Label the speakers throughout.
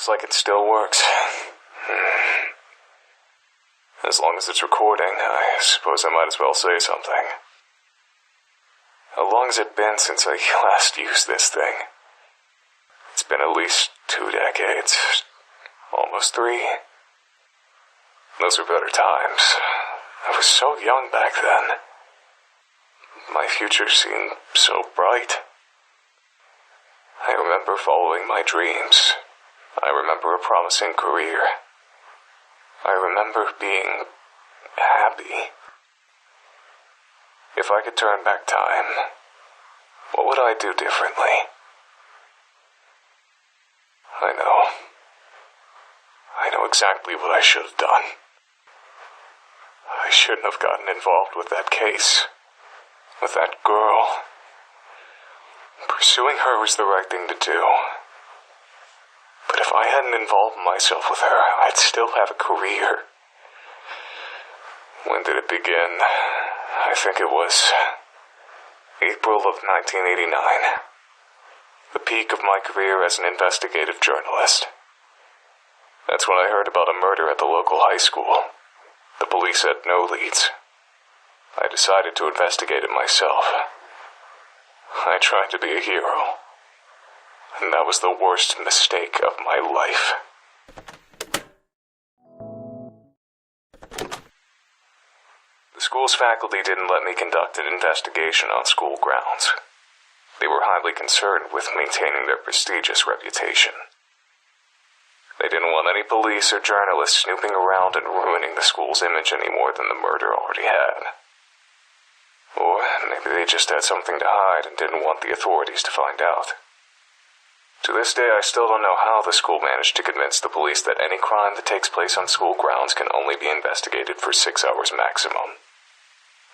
Speaker 1: Looks like it still works. As long as it's recording, I suppose I might as well say something. How long has it been since I last used this thing? It's been at least 2 decades. Almost 3. Those were better times. I was so young back then. My future seemed so bright. I remember following my dreams. I remember a promising career. I remember being happy. If I could turn back time, what would I do differently? I know exactly what I should have done. I shouldn't have gotten involved with that case, with that girl. Pursuing her was the right thing to do. But if I hadn't involved myself with her, I'd still have a career. When did it begin? I think it was April of 1989. The peak of my career as an investigative journalist. That's when I heard about a murder at the local high school. The police had no leads. I decided to investigate it myself. I tried to be a hero. And that was the worst mistake of my life. The school's faculty didn't let me conduct an investigation on school grounds. They were highly concerned with maintaining their prestigious reputation. They didn't want any police or journalists snooping around and ruining the school's image any more than the murder already had. Or maybe they just had something to hide and didn't want the authorities to find out. To this day, I still don't know how the school managed to convince the police that any crime that takes place on school grounds can only be investigated for 6 hours maximum.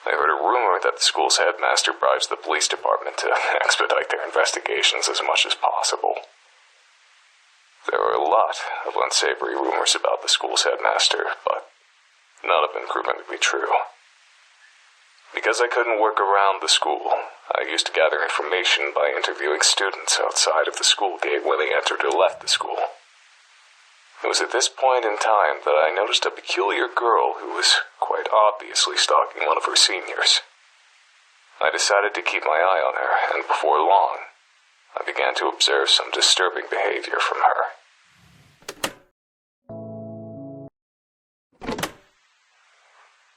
Speaker 1: I heard a rumor that the school's headmaster bribes the police department to expedite their investigations as much as possible. There were a lot of unsavory rumors about the school's headmaster, but none of them proven to be true. Because I couldn't work around the school, I used to gather information by interviewing students outside of the school gate when they entered or left the school. It was at this point in time that I noticed a peculiar girl who was quite obviously stalking one of her seniors. I decided to keep my eye on her, and before long, I began to observe some disturbing behavior from her.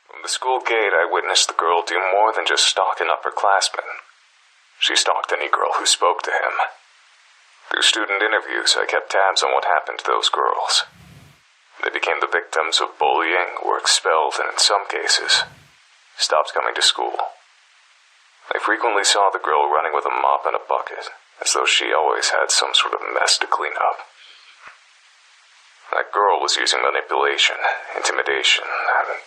Speaker 1: From the school gate, I witnessed the girl do more than just stalk an upperclassman. She stalked any girl who spoke to him. Through student interviews, I kept tabs on what happened to those girls. They became the victims of bullying, were expelled, and in some cases, stopped coming to school. I frequently saw the girl running with a mop and a bucket, as though she always had some sort of mess to clean up. That girl was using manipulation, intimidation, and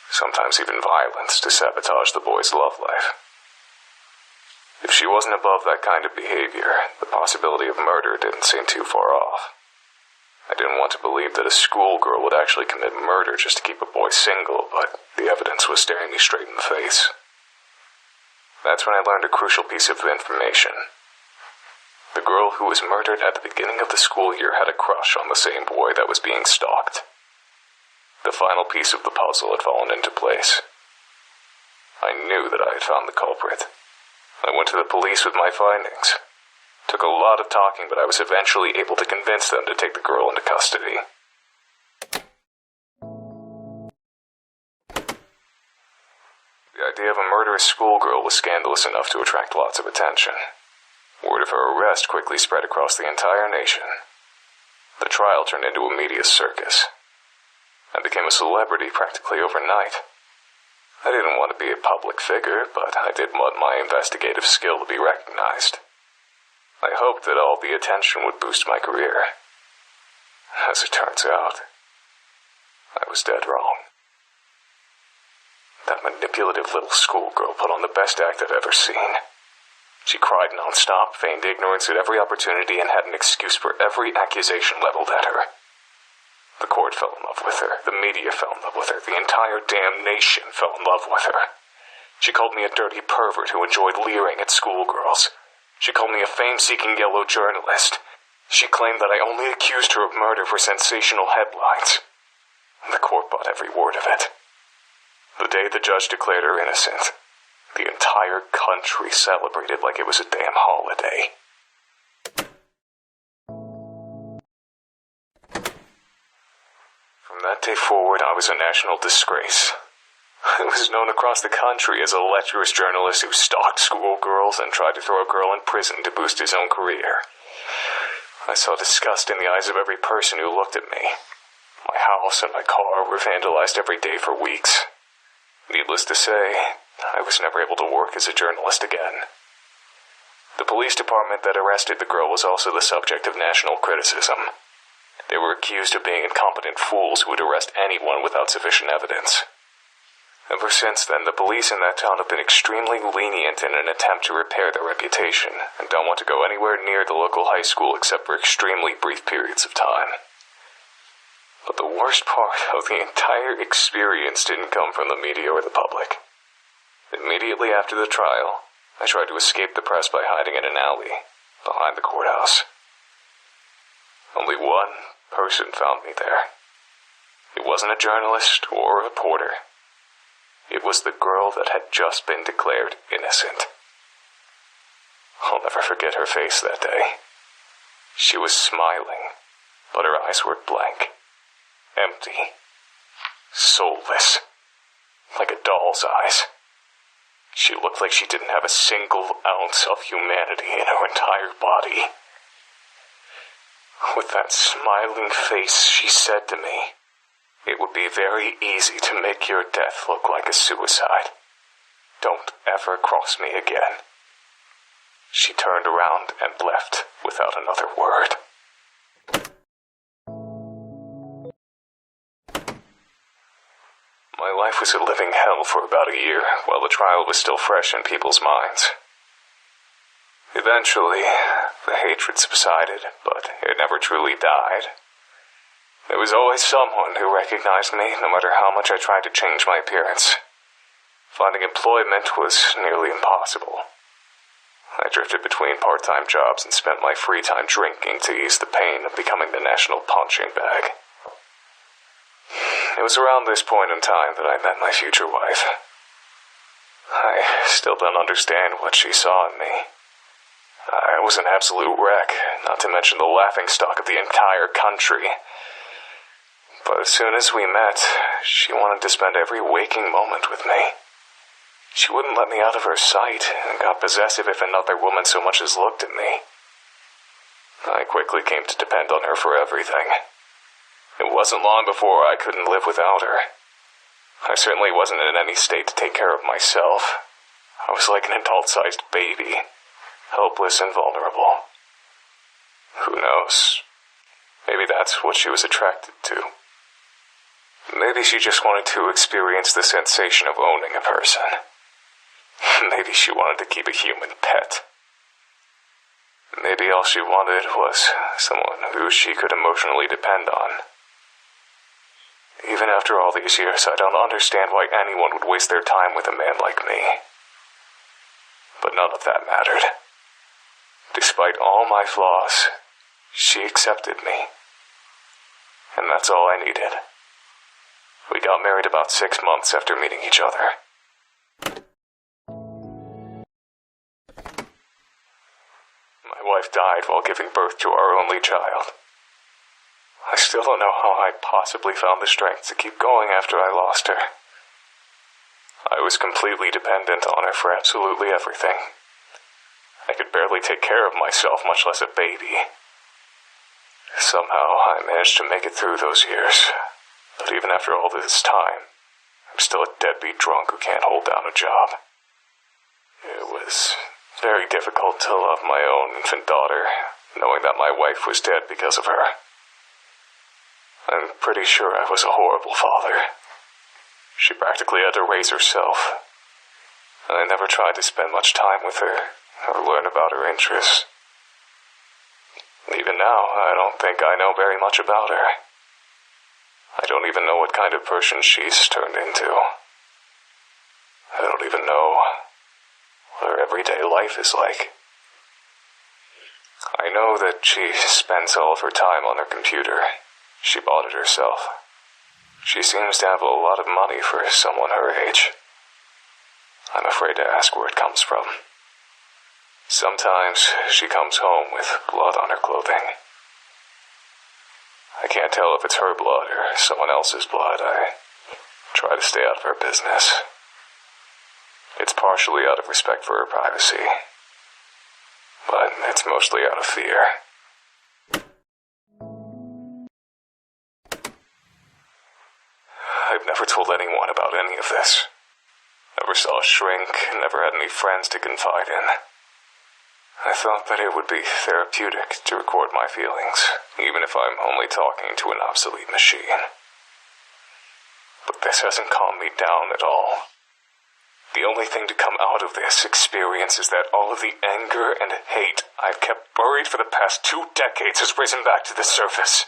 Speaker 1: sometimes even violence to sabotage the boy's love life. If she wasn't above that kind of behavior, the possibility of murder didn't seem too far off. I didn't want to believe that a schoolgirl would actually commit murder just to keep a boy single, but the evidence was staring me straight in the face. That's when I learned a crucial piece of information. The girl who was murdered at the beginning of the school year had a crush on the same boy that was being stalked. The final piece of the puzzle had fallen into place. I knew that I had found the culprit. I went to the police with my findings. Took a lot of talking, but I was eventually able to convince them to take the girl into custody. The idea of a murderous schoolgirl was scandalous enough to attract lots of attention. Word of her arrest quickly spread across the entire nation. The trial turned into a media circus. I became a celebrity practically overnight. I didn't want to be a public figure, but I did want my investigative skill to be recognized. I hoped that all the attention would boost my career. As it turns out, I was dead wrong. That manipulative little schoolgirl put on the best act I've ever seen. She cried nonstop, feigned ignorance at every opportunity, and had an excuse for every accusation leveled at her. The court fell in love with her. The media fell in love with her. The entire damn nation fell in love with her. She called me a dirty pervert who enjoyed leering at schoolgirls. She called me a fame-seeking yellow journalist. She claimed that I only accused her of murder for sensational headlines. The court bought every word of it. The day the judge declared her innocent, the entire country celebrated like it was a damn holiday. From that day forward, I was a national disgrace. I was known across the country as a lecherous journalist who stalked schoolgirls and tried to throw a girl in prison to boost his own career. I saw disgust in the eyes of every person who looked at me. My house and my car were vandalized every day for weeks. Needless to say, I was never able to work as a journalist again. The police department that arrested the girl was also the subject of national criticism. They were accused of being incompetent fools who would arrest anyone without sufficient evidence. Ever since then, the police in that town have been extremely lenient in an attempt to repair their reputation, and don't want to go anywhere near the local high school except for extremely brief periods of time. But the worst part of the entire experience didn't come from the media or the public. Immediately after the trial, I tried to escape the press by hiding in an alley behind the courthouse. Only one person found me there. It wasn't a journalist or a reporter. It was the girl that had just been declared innocent. I'll never forget her face that day. She was smiling, but her eyes were blank, empty, soulless, like a doll's eyes. She looked like she didn't have a single ounce of humanity in her entire body. With that smiling face, she said to me, "It would be very easy to make your death look like a suicide. Don't ever cross me again." She turned around and left without another word. My life was a living hell for about a year, while the trial was still fresh in people's minds. Eventually, the hatred subsided, but it never truly died. There was always someone who recognized me, no matter how much I tried to change my appearance. Finding employment was nearly impossible. I drifted between part-time jobs and spent my free time drinking to ease the pain of becoming the national punching bag. It was around this point in time that I met my future wife. I still don't understand what she saw in me. I was an absolute wreck, not to mention the laughingstock of the entire country. But as soon as we met, she wanted to spend every waking moment with me. She wouldn't let me out of her sight and got possessive if another woman so much as looked at me. I quickly came to depend on her for everything. It wasn't long before I couldn't live without her. I certainly wasn't in any state to take care of myself. I was like an adult-sized baby, helpless and vulnerable. Who knows? Maybe that's what she was attracted to. Maybe she just wanted to experience the sensation of owning a person. Maybe she wanted to keep a human pet. Maybe all she wanted was someone who she could emotionally depend on. Even after all these years, I don't understand why anyone would waste their time with a man like me. But none of that mattered. Despite all my flaws, she accepted me. And that's all I needed. We got married about 6 months after meeting each other. My wife died while giving birth to our only child. I still don't know how I possibly found the strength to keep going after I lost her. I was completely dependent on her for absolutely everything. I could barely take care of myself, much less a baby. Somehow, I managed to make it through those years. But even after all this time, I'm still a deadbeat drunk who can't hold down a job. It was very difficult to love my own infant daughter, knowing that my wife was dead because of her. I'm pretty sure I was a horrible father. She practically had to raise herself. I never tried to spend much time with her or learn about her interests. Even now, I don't think I know very much about her. I don't even know what kind of person she's turned into. I don't even know what her everyday life is like. I know that she spends all of her time on her computer. She bought it herself. She seems to have a lot of money for someone her age. I'm afraid to ask where it comes from. Sometimes she comes home with blood on her clothing. I can't tell if it's her blood or someone else's blood. I try to stay out of her business. It's partially out of respect for her privacy, but it's mostly out of fear. I've never told anyone about any of this. Never saw a shrink, never had any friends to confide in. I thought that it would be therapeutic to record my feelings, even if I'm only talking to an obsolete machine. But this hasn't calmed me down at all. The only thing to come out of this experience is that all of the anger and hate I've kept buried for the past 2 decades has risen back to the surface.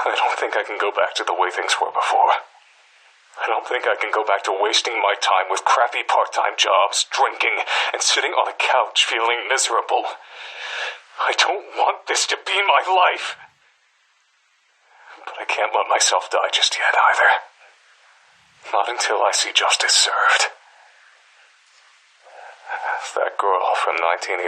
Speaker 1: I don't think I can go back to the way things were before. I don't think I can go back to wasting my time with crappy part-time jobs, drinking, and sitting on a couch feeling miserable. I don't want this to be my life. But I can't let myself die just yet either. Not until I see justice served. That girl from 1989.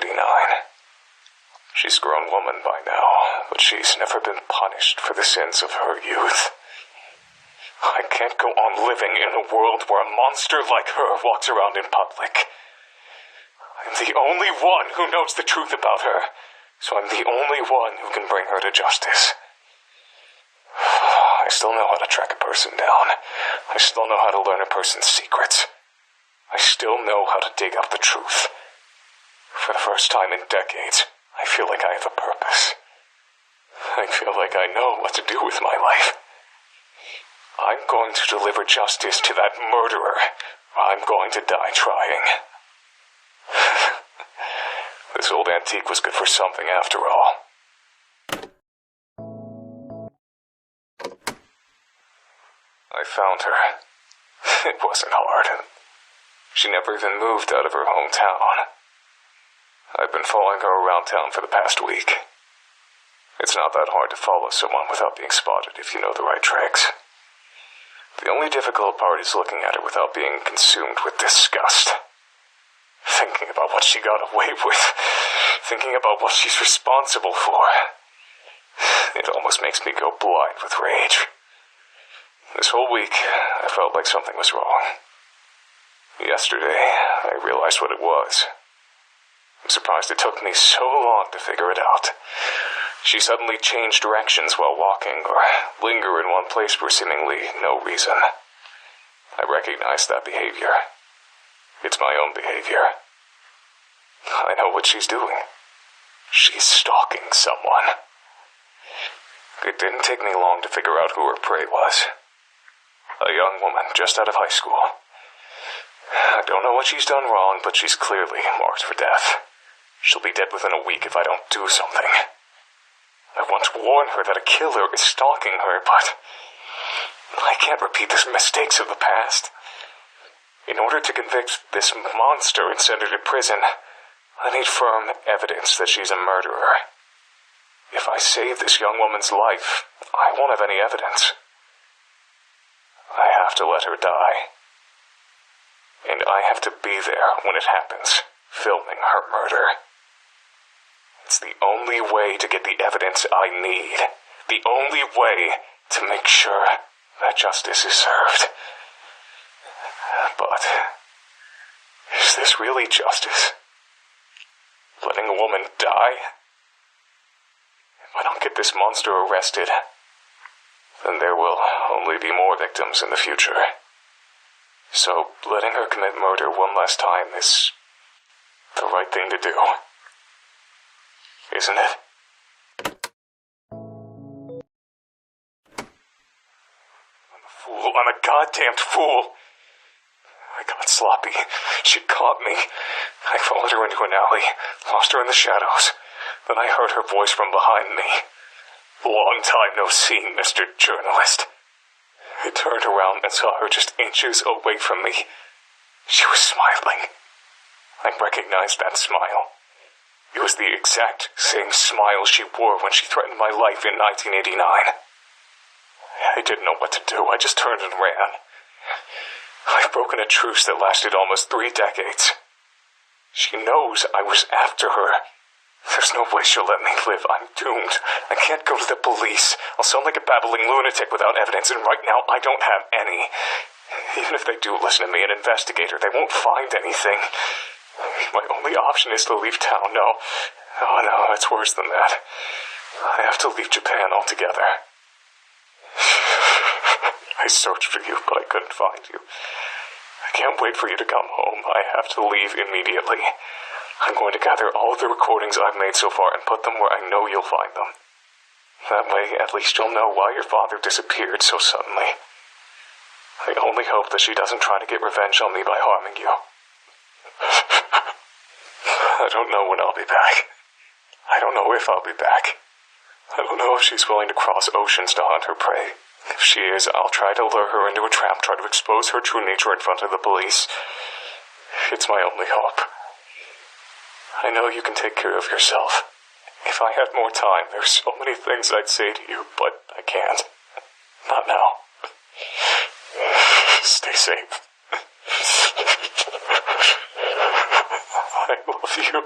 Speaker 1: She's a grown woman by now, but she's never been punished for the sins of her youth. I can't go on living in a world where a monster like her walks around in public. I'm the only one who knows the truth about her, so I'm the only one who can bring her to justice. I still know how to track a person down. I still know how to learn a person's secrets. I still know how to dig up the truth. For the first time in decades, I feel like I have a purpose. I feel like I know what to do with my life. I'm going to deliver justice to that murderer. I'm going to die trying. This old antique was good for something after all. I found her. It wasn't hard. She never even moved out of her hometown. I've been following her around town for the past week. It's not that hard to follow someone without being spotted if you know the right tricks. The only difficult part is looking at her without being consumed with disgust. Thinking about what she got away with. Thinking about what she's responsible for. It almost makes me go blind with rage. This whole week, I felt like something was wrong. Yesterday, I realized what it was. I'm surprised it took me so long to figure it out. She suddenly changed directions while walking, or linger in one place for seemingly no reason. I recognized that behavior. It's my own behavior. I know what she's doing. She's stalking someone. It didn't take me long to figure out who her prey was. A young woman just out of high school. I don't know what she's done wrong, but she's clearly marked for death. She'll be dead within a week if I don't do something. I want to warn her that a killer is stalking her, but I can't repeat the mistakes of the past. In order to convict this monster and send her to prison, I need firm evidence that she's a murderer. If I save this young woman's life, I won't have any evidence. I have to let her die. And I have to be there when it happens, filming her murder. It's the only way to get the evidence I need. The only way to make sure that justice is served. But is this really justice? Letting a woman die? If I don't get this monster arrested, then there will only be more victims in the future. So letting her commit murder one last time is the right thing to do. Isn't it? I'm a fool. I'm a goddamned fool. I got sloppy. She caught me. I followed her into an alley, lost her in the shadows. Then I heard her voice from behind me. Long time no see, Mr. Journalist. I turned around and saw her just inches away from me. She was smiling. I recognized that smile. It was the exact same smile she wore when she threatened my life in 1989. I didn't know what to do. I just turned and ran. I've broken a truce that lasted almost 3 decades. She knows I was after her. There's no way she'll let me live. I'm doomed. I can't go to the police. I'll sound like a babbling lunatic without evidence, and right now I don't have any. Even if they do listen to me and investigate her, they won't find anything. My only option is to leave town. No. Oh no, it's worse than that. I have to leave Japan altogether. I searched for you, but I couldn't find you. I can't wait for you to come home. I have to leave immediately. I'm going to gather all of the recordings I've made so far and put them where I know you'll find them. That way, at least you'll know why your father disappeared so suddenly. I only hope that she doesn't try to get revenge on me by harming you. I don't know when I'll be back. I don't know if I'll be back. I don't know if she's willing to cross oceans to hunt her prey. If she is, I'll try to lure her into a trap, try to expose her true nature in front of the police. It's my only hope. I know you can take care of yourself. If I had more time, there's so many things I'd say to you, but I can't. Not now. Stay safe. I love you.